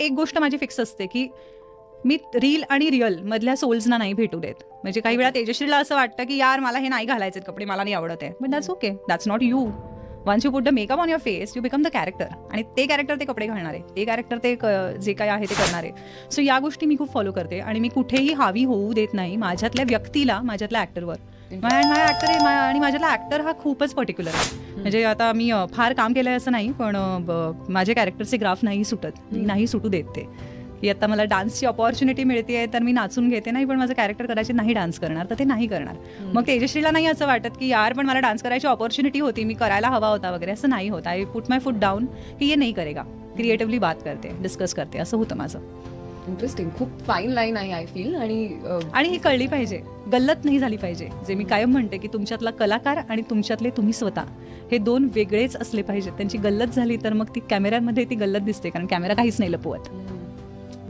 एक गोष्ट माझी फिक्स असते की मी रील आणि रिअल मधल्या सोल्सना नाही भेटू देत. म्हणजे काही वेळा तेजश्रीला असं वाटतं की यार मला हे नाही घालायचे कपडे, मला नाही आवडत आहे, but that's okay, that's not you. Once you put the makeup on your face you become the character, आणि ते कॅरेक्टर ते कपडे घालणार आहे, ते कॅरेक्टर ते जे काही आहे ते करणार आहे. सो या गोष्टी मी खूप फॉलो करते आणि मी कुठेही हावी होऊ देत नाही माझ्यातल्या व्यक्तीला माझ्यातल्या ॲक्टरवर. माझा ॲक्टर आहे आणि माझ्यातला ॲक्टर हा खूपच पर्टिक्युलर आहे. म्हणजे आता मी फार काम केलं आहे असं नाही, पण माझे कॅरेक्टरचे ग्राफ नाही सुटत, मी नाही सुटू देत ते. की आता मला डान्सची अपॉर्च्युनिटी मिळते आहे तर मी नाचून घेते, नाही पण माझं कॅरेक्टर कदाचित नाही डान्स करणार तर ते नाही करणार. मग तेजश्रीला नाही असं वाटत की यार पण मला डान्स करायची अपॉर्च्युनिटी होती, मी करायला हवा होता वगैरे, असं नाही होत. I put my foot down की ये नाही करेगा, क्रिएटिव्हली बात करते, डिस्कस करते, असं होतं माझं. इंटरेस्टिंग, खूप फाईन लाईन आहे आय फील. आणि ही कळली पाहिजे, गल्लत नाही झाली पाहिजे. जे मी कायम म्हणते की तुमच्यातला कलाकार आणि तुमच्यातले तुम्ही स्वतः हे दोन वेगळेच असले पाहिजेत. त्यांची गल्लत झाली तर मग ती कॅमेऱ्यामध्ये ती गल्लत दिसते, कारण कॅमेरा काहीच नाही लपवत.